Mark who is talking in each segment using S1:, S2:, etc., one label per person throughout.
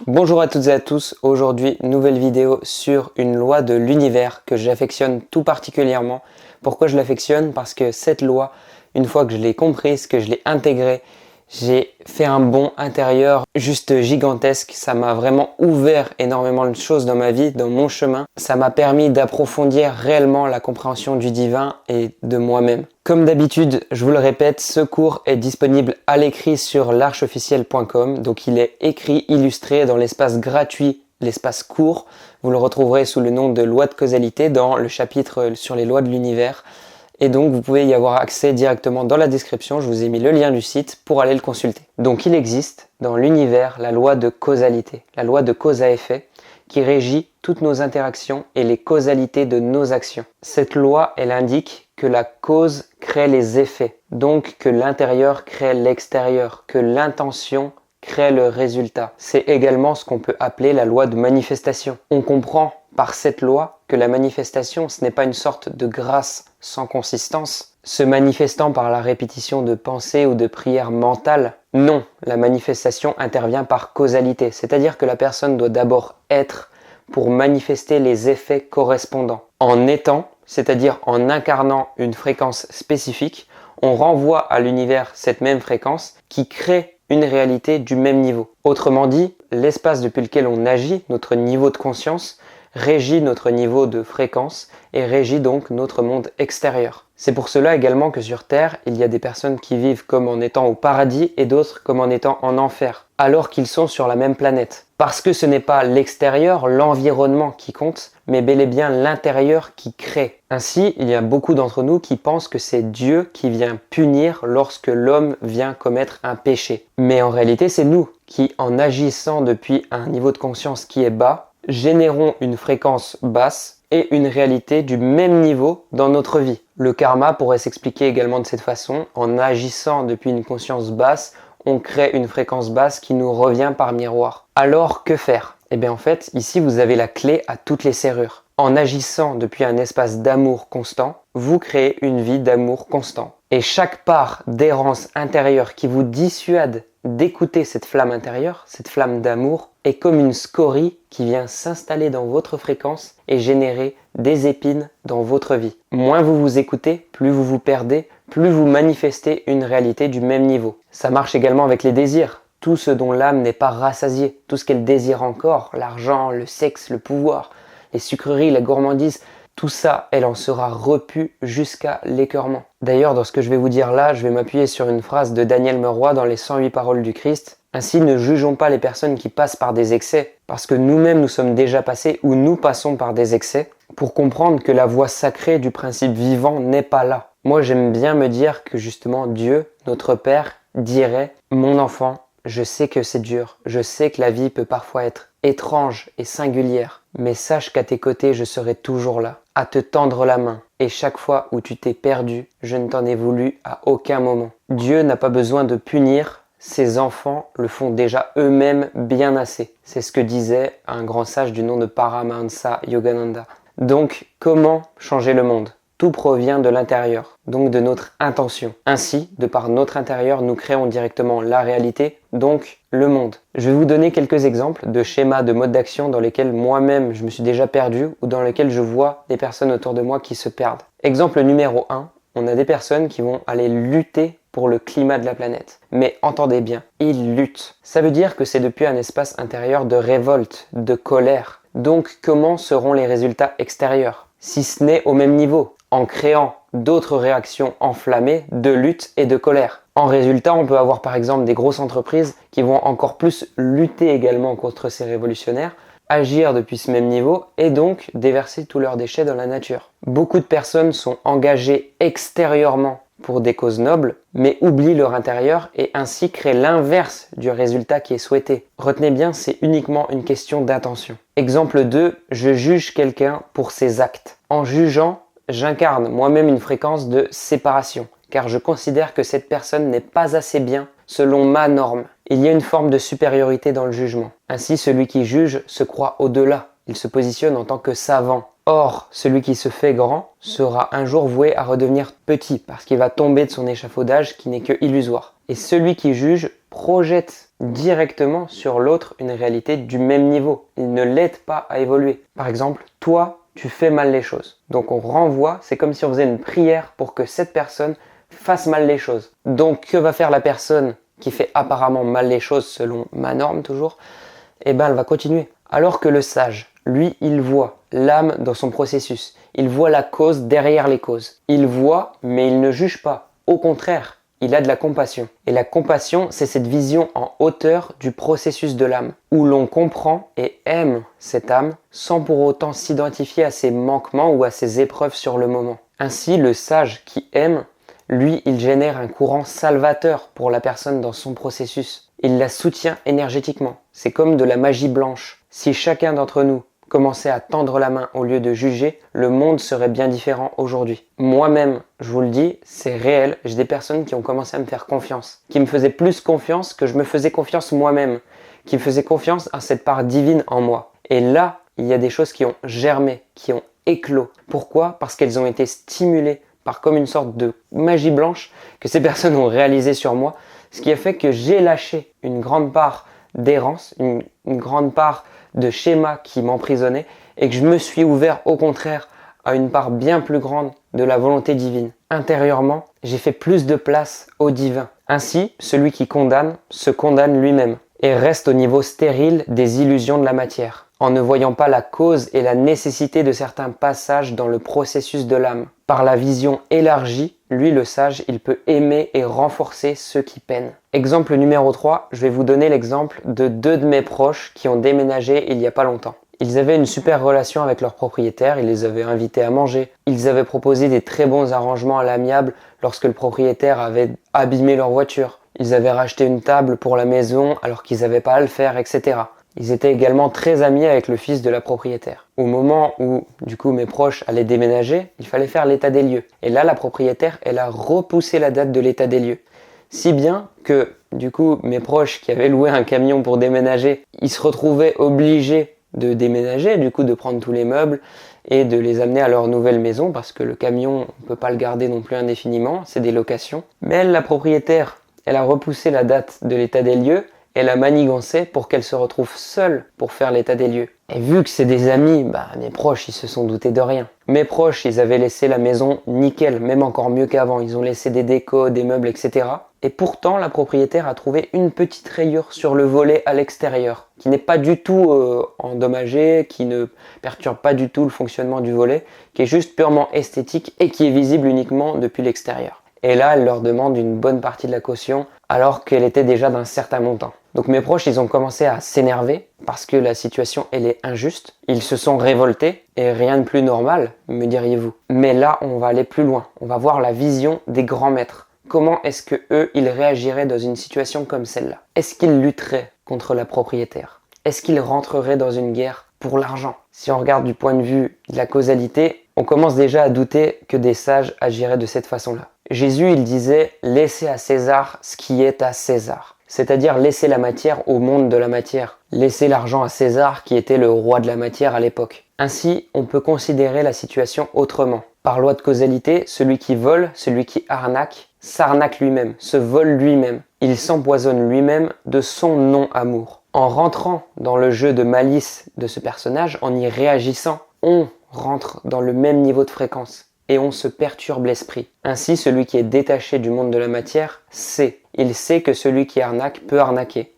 S1: Bonjour à toutes et à tous, aujourd'hui nouvelle vidéo sur une loi de l'univers que j'affectionne tout particulièrement. Pourquoi je l'affectionne? Parce que cette loi, une fois que je l'ai comprise, que je l'ai intégrée, j'ai fait un bond intérieur juste gigantesque. Ça m'a vraiment ouvert énormément de choses dans ma vie, dans mon chemin. Ça m'a permis d'approfondir réellement la compréhension du divin et de moi-même. Comme d'habitude, je vous le répète, ce cours est disponible à l'écrit sur l'archeofficielle.com. Donc il est écrit, illustré dans l'espace gratuit, l'espace court. Vous le retrouverez sous le nom de loi de causalité dans le chapitre sur les lois de l'univers. Et donc vous pouvez y avoir accès directement dans la description, je vous ai mis le lien du site pour aller le consulter. Donc il existe dans l'univers la loi de causalité, la loi de cause à effet, qui régit toutes nos interactions et les causalités de nos actions. Cette loi, elle indique que la cause crée les effets, donc que l'intérieur crée l'extérieur, que l'intention crée le résultat. C'est également ce qu'on peut appeler la loi de manifestation. On comprend par cette loi que la manifestation, ce n'est pas une sorte de grâce sans consistance, se manifestant par la répétition de pensées ou de prières mentales. Non, la manifestation intervient par causalité, c'est-à-dire que la personne doit d'abord être pour manifester les effets correspondants. En étant, c'est-à-dire en incarnant une fréquence spécifique, on renvoie à l'univers cette même fréquence qui crée une réalité du même niveau. Autrement dit, l'espace depuis lequel on agit, notre niveau de conscience, régit notre niveau de fréquence et régit donc notre monde extérieur. C'est pour cela également que sur Terre, il y a des personnes qui vivent comme en étant au paradis et d'autres comme en étant en enfer, alors qu'ils sont sur la même planète. Parce que ce n'est pas l'extérieur, l'environnement qui compte, mais bel et bien l'intérieur qui crée. Ainsi, il y a beaucoup d'entre nous qui pensent que c'est Dieu qui vient punir lorsque l'homme vient commettre un péché. Mais en réalité, c'est nous qui, en agissant depuis un niveau de conscience qui est bas, générons une fréquence basse et une réalité du même niveau dans notre vie. Le karma pourrait s'expliquer également de cette façon. En agissant depuis une conscience basse, on crée une fréquence basse qui nous revient par miroir. Alors, que faire? Eh bien en fait, ici vous avez la clé à toutes les serrures. En agissant depuis un espace d'amour constant, vous créez une vie d'amour constant. Et chaque part d'errance intérieure qui vous dissuade d'écouter cette flamme intérieure, cette flamme d'amour, est comme une scorie qui vient s'installer dans votre fréquence et générer des épines dans votre vie. Moins vous vous écoutez, plus vous vous perdez, plus vous manifestez une réalité du même niveau. Ça marche également avec les désirs. Tout ce dont l'âme n'est pas rassasiée, tout ce qu'elle désire encore, l'argent, le sexe, le pouvoir, les sucreries, la gourmandise, tout ça, elle en sera repue jusqu'à l'écœurement. D'ailleurs, dans ce que je vais vous dire là, je vais m'appuyer sur une phrase de Daniel Meroy dans les 108 paroles du Christ. Ainsi, ne jugeons pas les personnes qui passent par des excès, parce que nous-mêmes nous sommes déjà passés ou nous passons par des excès, pour comprendre que la voie sacrée du principe vivant n'est pas là. Moi, j'aime bien me dire que justement Dieu, notre Père, dirait « Mon enfant, je sais que c'est dur, je sais que la vie peut parfois être étrange et singulière, mais sache qu'à tes côtés, je serai toujours là, à te tendre la main. Et chaque fois où tu t'es perdu, je ne t'en ai voulu à aucun moment. Dieu n'a pas besoin de punir, ses enfants le font déjà eux-mêmes bien assez. » C'est ce que disait un grand sage du nom de Paramahansa Yogananda. Donc, comment changer le monde? Tout provient de l'intérieur, donc de notre intention. Ainsi, de par notre intérieur, nous créons directement la réalité, donc le monde. Je vais vous donner quelques exemples de schémas, de modes d'action dans lesquels moi-même je me suis déjà perdu ou dans lesquels je vois des personnes autour de moi qui se perdent. Exemple numéro 1, on a des personnes qui vont aller lutter pour le climat de la planète. Mais entendez bien, ils luttent. Ça veut dire que c'est depuis un espace intérieur de révolte, de colère. Donc comment seront les résultats extérieurs? Si ce n'est au même niveau, en créant d'autres réactions enflammées de lutte et de colère. En résultat, on peut avoir par exemple des grosses entreprises qui vont encore plus lutter également contre ces révolutionnaires, agir depuis ce même niveau et donc déverser tous leurs déchets dans la nature. Beaucoup de personnes sont engagées extérieurement pour des causes nobles, mais oublient leur intérieur et ainsi créent l'inverse du résultat qui est souhaité. Retenez bien, c'est uniquement une question d'intention. Exemple 2, je juge quelqu'un pour ses actes. En jugeant, j'incarne moi-même une fréquence de séparation, car je considère que cette personne n'est pas assez bien selon ma norme. Il y a une forme de supériorité dans le jugement. Ainsi, celui qui juge se croit au-delà. Il se positionne en tant que savant. Or, celui qui se fait grand sera un jour voué à redevenir petit parce qu'il va tomber de son échafaudage qui n'est que illusoire. Et celui qui juge projette directement sur l'autre une réalité du même niveau. Il ne l'aide pas à évoluer. Par exemple, toi, tu fais mal les choses. Donc on renvoie, c'est comme si on faisait une prière pour que cette personne fasse mal les choses. Donc que va faire la personne qui fait apparemment mal les choses selon ma norme toujours? Eh ben elle va continuer. Alors que le sage, lui, il voit l'âme dans son processus. Il voit la cause derrière les causes. Il voit, mais il ne juge pas. Au contraire, il a de la compassion. Et la compassion, c'est cette vision en hauteur du processus de l'âme, où l'on comprend et aime cette âme sans pour autant s'identifier à ses manquements ou à ses épreuves sur le moment. Ainsi, le sage qui aime, lui, il génère un courant salvateur pour la personne dans son processus. Il la soutient énergétiquement. C'est comme de la magie blanche. Si chacun d'entre nous commençait à tendre la main au lieu de juger, le monde serait bien différent aujourd'hui. Moi-même, je vous le dis, c'est réel. J'ai des personnes qui ont commencé à me faire confiance, qui me faisaient plus confiance que je me faisais confiance moi-même, qui me faisaient confiance à cette part divine en moi. Et là, il y a des choses qui ont germé, qui ont éclos. Pourquoi? Parce qu'elles ont été stimulées par comme une sorte de magie blanche que ces personnes ont réalisé sur moi, ce qui a fait que j'ai lâché une grande part d'errance, une grande part de schémas qui m'emprisonnaient et que je me suis ouvert au contraire à une part bien plus grande de la volonté divine. Intérieurement, j'ai fait plus de place au divin. Ainsi, celui qui condamne se condamne lui-même et reste au niveau stérile des illusions de la matière, en ne voyant pas la cause et la nécessité de certains passages dans le processus de l'âme. Par la vision élargie, lui le sage, il peut aimer et renforcer ceux qui peinent. Exemple numéro 3, je vais vous donner l'exemple de deux de mes proches qui ont déménagé il n'y a pas longtemps. Ils avaient une super relation avec leur propriétaire, ils les avaient invités à manger, ils avaient proposé des très bons arrangements à l'amiable lorsque le propriétaire avait abîmé leur voiture. Ils avaient racheté une table pour la maison alors qu'ils n'avaient pas à le faire, etc. Ils étaient également très amis avec le fils de la propriétaire. Au moment où, du coup, mes proches allaient déménager, il fallait faire l'état des lieux. Et là, la propriétaire, elle a repoussé la date de l'état des lieux. Si bien que, du coup, mes proches qui avaient loué un camion pour déménager, ils se retrouvaient obligés de déménager, du coup, de prendre tous les meubles et de les amener à leur nouvelle maison parce que le camion, on peut pas le garder non plus indéfiniment, c'est des locations. Mais elle, la propriétaire, elle a repoussé la date de l'état des lieux. Elle a manigancé pour qu'elle se retrouve seule pour faire l'état des lieux. Et vu que c'est des amis, mes proches, ils se sont doutés de rien. Mes proches, ils avaient laissé la maison nickel, même encore mieux qu'avant. Ils ont laissé des décos, des meubles, etc. Et pourtant, la propriétaire a trouvé une petite rayure sur le volet à l'extérieur, qui n'est pas du tout endommagée, qui ne perturbe pas du tout le fonctionnement du volet, qui est juste purement esthétique et qui est visible uniquement depuis l'extérieur. Et là, elle leur demande une bonne partie de la caution, alors qu'elle était déjà d'un certain montant. Donc mes proches, ils ont commencé à s'énerver parce que la situation, elle est injuste. Ils se sont révoltés et rien de plus normal, me diriez-vous. Mais là, on va aller plus loin. On va voir la vision des grands maîtres. Comment est-ce que eux, ils réagiraient dans une situation comme celle-là? Est-ce qu'ils lutteraient contre la propriétaire? Est-ce qu'ils rentreraient dans une guerre pour l'argent? Si on regarde du point de vue de la causalité, on commence déjà à douter que des sages agiraient de cette façon-là. Jésus, il disait « Laissez à César ce qui est à César ». C'est-à-dire laisser la matière au monde de la matière. Laisser l'argent à César qui était le roi de la matière à l'époque. Ainsi, on peut considérer la situation autrement. Par loi de causalité, celui qui vole, celui qui arnaque, s'arnaque lui-même, se vole lui-même. Il s'empoisonne lui-même de son non-amour. En rentrant dans le jeu de malice de ce personnage, en y réagissant, on rentre dans le même niveau de fréquence. Et on se perturbe l'esprit. Ainsi, celui qui est détaché du monde de la matière sait. Il sait que celui qui arnaque peut arnaquer.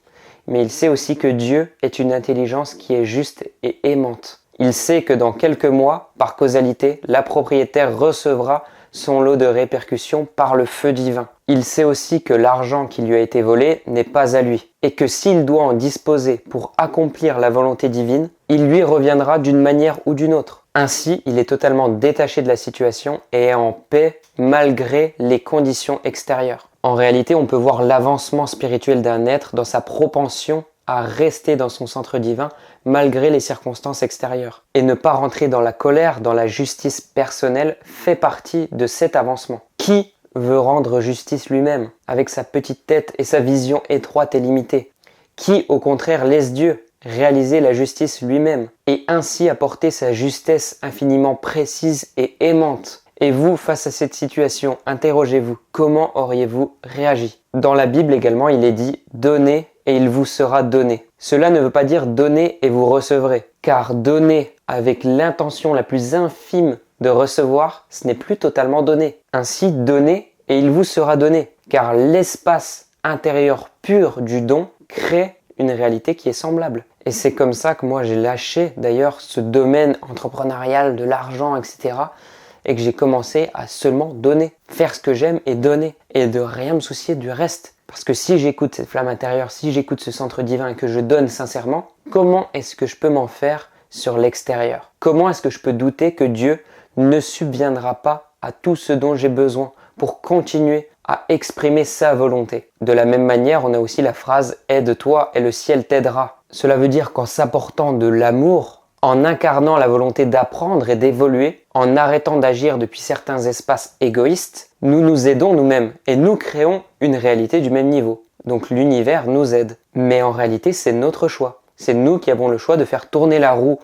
S1: Mais il sait aussi que Dieu est une intelligence qui est juste et aimante. Il sait que dans quelques mois, par causalité, la propriétaire recevra son lot de répercussions par le feu divin. Il sait aussi que l'argent qui lui a été volé n'est pas à lui, et que s'il doit en disposer pour accomplir la volonté divine, il lui reviendra d'une manière ou d'une autre. Ainsi, il est totalement détaché de la situation et est en paix malgré les conditions extérieures. En réalité, on peut voir l'avancement spirituel d'un être dans sa propension à rester dans son centre divin malgré les circonstances extérieures. Et ne pas rentrer dans la colère, dans la justice personnelle, fait partie de cet avancement. Qui veut rendre justice lui-même, avec sa petite tête et sa vision étroite et limitée? Qui, au contraire, laisse Dieu réaliser la justice lui-même et ainsi apporter sa justesse infiniment précise et aimante? Et vous, face à cette situation, interrogez-vous, comment auriez-vous réagi? Dans la Bible également, il est dit « Donnez et il vous sera donné ». Cela ne veut pas dire « Donnez et vous recevrez », car donner avec l'intention la plus infime de recevoir, ce n'est plus totalement donner. Ainsi, donnez et il vous sera donné, car l'espace intérieur pur du don crée une réalité qui est semblable. Et c'est comme ça que moi j'ai lâché d'ailleurs ce domaine entrepreneurial de l'argent, etc. et que j'ai commencé à seulement donner, faire ce que j'aime et donner, et de rien me soucier du reste. Parce que si j'écoute cette flamme intérieure, si j'écoute ce centre divin et que je donne sincèrement, comment est-ce que je peux m'en faire sur l'extérieur? Comment est-ce que je peux douter que Dieu ne subviendra pas à tout ce dont j'ai besoin pour continuer à exprimer sa volonté? De la même manière, on a aussi la phrase « Aide-toi et le ciel t'aidera ». Cela veut dire qu'en s'apportant de l'amour, en incarnant la volonté d'apprendre et d'évoluer, en arrêtant d'agir depuis certains espaces égoïstes, nous nous aidons nous-mêmes et nous créons une réalité du même niveau. Donc l'univers nous aide. Mais en réalité, c'est notre choix. C'est nous qui avons le choix de faire tourner la roue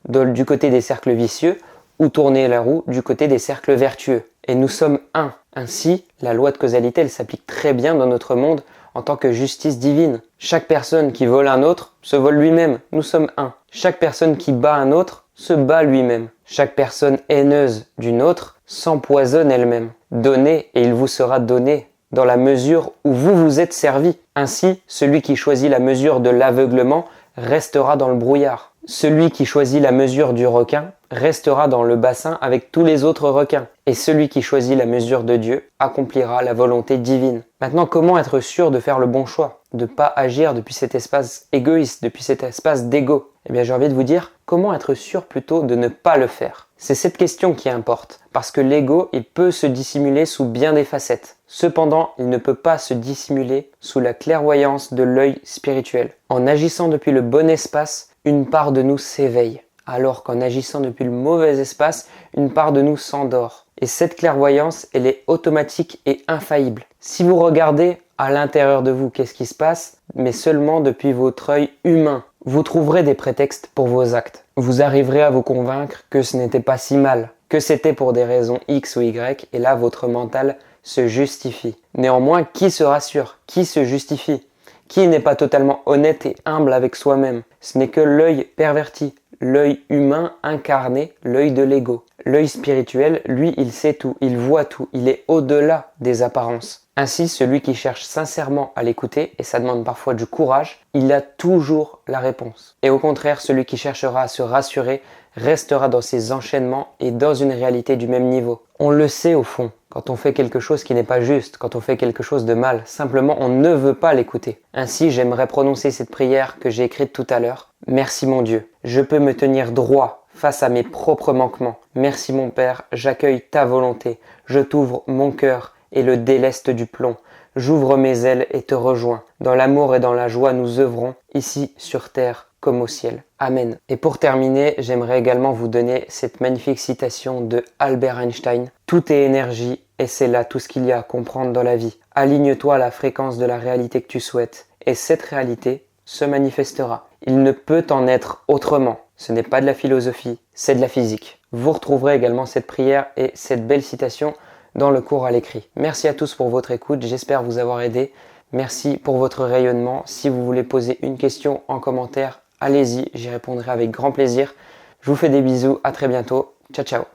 S1: du côté des cercles vicieux ou tourner la roue du côté des cercles vertueux. Et nous sommes un. Ainsi, la loi de causalité, elle s'applique très bien dans notre monde en tant que justice divine. Chaque personne qui vole un autre se vole lui-même. Nous sommes un. Chaque personne qui bat un autre se bat lui-même. Chaque personne haineuse d'une autre s'empoisonne elle-même. Donnez et il vous sera donné dans la mesure où vous vous êtes servi. Ainsi, celui qui choisit la mesure de l'aveuglement restera dans le brouillard. Celui qui choisit la mesure du requin restera dans le bassin avec tous les autres requins. Et celui qui choisit la mesure de Dieu accomplira la volonté divine. Maintenant, comment être sûr de faire le bon choix? De ne pas agir depuis cet espace égoïste, depuis cet espace d'ego? Eh bien, j'ai envie de vous dire, comment être sûr plutôt de ne pas le faire? C'est cette question qui importe, parce que l'ego, il peut se dissimuler sous bien des facettes. Cependant, il ne peut pas se dissimuler sous la clairvoyance de l'œil spirituel. En agissant depuis le bon espace, une part de nous s'éveille, alors qu'en agissant depuis le mauvais espace, une part de nous s'endort. Et cette clairvoyance, elle est automatique et infaillible. Si vous regardez à l'intérieur de vous, qu'est-ce qui se passe, mais seulement depuis votre œil humain, vous trouverez des prétextes pour vos actes. Vous arriverez à vous convaincre que ce n'était pas si mal, que c'était pour des raisons X ou Y, et là votre mental se justifie. Néanmoins, qui se rassure? Qui se justifie? Qui n'est pas totalement honnête et humble avec soi-même? Ce n'est que l'œil perverti, l'œil humain incarné, l'œil de l'ego. L'œil spirituel, lui, il sait tout, il voit tout, il est au-delà des apparences. Ainsi, celui qui cherche sincèrement à l'écouter, et ça demande parfois du courage, il a toujours la réponse. Et au contraire, celui qui cherchera à se rassurer restera dans ses enchaînements et dans une réalité du même niveau. On le sait au fond, quand on fait quelque chose qui n'est pas juste, quand on fait quelque chose de mal, simplement on ne veut pas l'écouter. Ainsi, j'aimerais prononcer cette prière que j'ai écrite tout à l'heure. Merci mon Dieu, je peux me tenir droit face à mes propres manquements. Merci mon Père, j'accueille ta volonté, je t'ouvre mon cœur et le déleste du plomb. J'ouvre mes ailes et te rejoins. Dans l'amour et dans la joie, nous œuvrons, ici sur terre comme au ciel. Amen. Et pour terminer, j'aimerais également vous donner cette magnifique citation de Albert Einstein. Tout est énergie et c'est là tout ce qu'il y a à comprendre dans la vie. Aligne-toi à la fréquence de la réalité que tu souhaites et cette réalité se manifestera. Il ne peut en être autrement. Ce n'est pas de la philosophie, c'est de la physique. Vous retrouverez également cette prière et cette belle citation dans le cours à l'écrit. Merci à tous pour votre écoute, j'espère vous avoir aidé. Merci pour votre rayonnement. Si vous voulez poser une question en commentaire, allez-y, j'y répondrai avec grand plaisir. Je vous fais des bisous, à très bientôt. Ciao ciao.